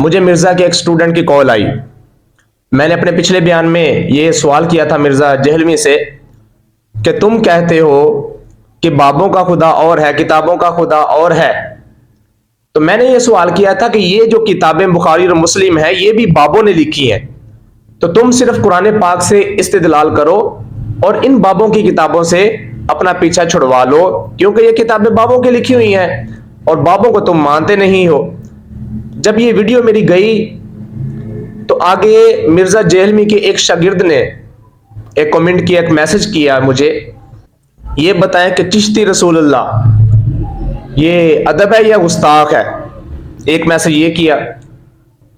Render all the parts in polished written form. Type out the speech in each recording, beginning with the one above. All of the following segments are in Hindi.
मुझे मिर्ज़ा के एक स्टूडेंट की कॉल आई। मैंने अपने पिछले बयान में ये सवाल किया था मिर्ज़ा जहलवी से कि तुम कहते हो कि बाबों का खुदा और है, किताबों का खुदा और है। तो मैंने ये सवाल किया था कि ये जो किताबें बुखारी और मुस्लिम है ये भी बाबों ने लिखी है, तो तुम सिर्फ कुरान पाक से इस्तेदलाल करो और इन बाबों की किताबों से अपना पीछा छुड़वा लो, क्योंकि ये किताबें बाबों की लिखी हुई हैं और बाबों को तुम मानते नहीं हो। जब ये वीडियो मेरी गई तो आगे मिर्जा जहलवी के एक शागिर्द ने एक कमेंट किया, एक मैसेज किया मुझे, ये बताएं कि चिश्ती रसूलुल्लाह ये अदब है या गुस्ताख है। एक मैसेज ये किया।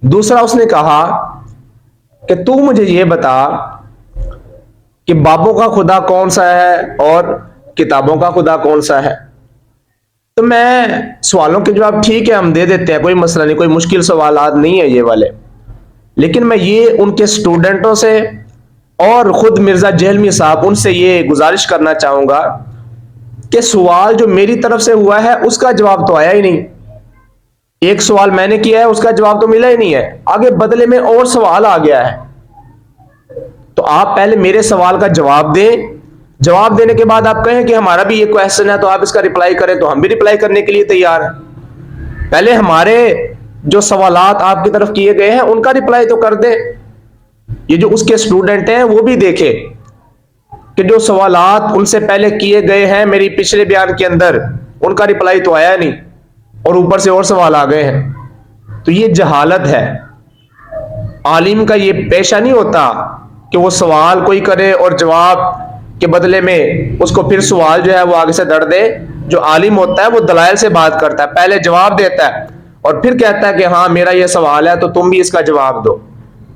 दूसरा उसने कहा कि तू मुझे ये बता कि बाबों का खुदा कौन सा है और किताबों का खुदा कौन सा है। तो मैं सवालों के जवाब ठीक है हम दे देते हैं, कोई मसला नहीं, कोई मुश्किल सवालात नहीं है ये वाले, लेकिन मैं ये उनके स्टूडेंटों से और खुद मिर्जा जहलवी साहब उनसे ये गुजारिश करना चाहूंगा कि सवाल जो मेरी तरफ से हुआ है उसका जवाब तो आया ही नहीं। एक सवाल मैंने किया है उसका जवाब तो मिला ही नहीं है, आगे बदले में और सवाल आ गया है। तो आप पहले मेरे सवाल का जवाब दें, जवाब देने के बाद आप कहें कि हमारा भी ये क्वेश्चन है तो आप इसका रिप्लाई करें, तो हम भी रिप्लाई करने के लिए तैयार हैं। पहले हमारे जो सवालात आपकी तरफ किए गए हैं उनका रिप्लाई तो कर दे। ये जो उसके स्टूडेंट हैं वो भी देखे कि जो सवालात उनसे पहले किए गए हैं मेरी पिछले बयान के अंदर उनका रिप्लाई तो आया नहीं और ऊपर से और सवाल आ गए हैं। तो ये जहालत है। आलिम का ये पेशा नहीं होता कि वो सवाल कोई करे और जवाब के बदले में उसको फिर सवाल जो है वो आगे से दड़ दे। जो आलिम होता है वो दलाइल से बात करता है, पहले जवाब देता है और फिर कहता है कि हाँ मेरा ये सवाल है तो तुम भी इसका जवाब दो।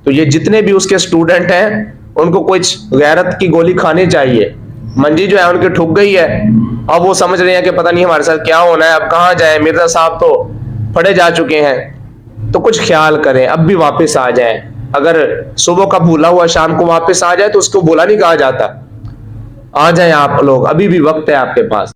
तो ये जितने भी उसके स्टूडेंट हैं उनको कुछ गैरत की गोली खानी चाहिए। मंजी जो है उनकी ठुक गई है, अब वो समझ रहे हैं कि पता नहीं हमारे साथ क्या होना है, अब कहाँ जाए, मिर्जा साहब तो फड़े जा चुके हैं। तो कुछ ख्याल करें, अब भी वापस आ जाए। अगर सुबह का भूला हुआ शाम को वापस आ जाए तो उसको भूला नहीं कहा जाता। आ जाए आप लोग, अभी भी वक्त है आपके पास।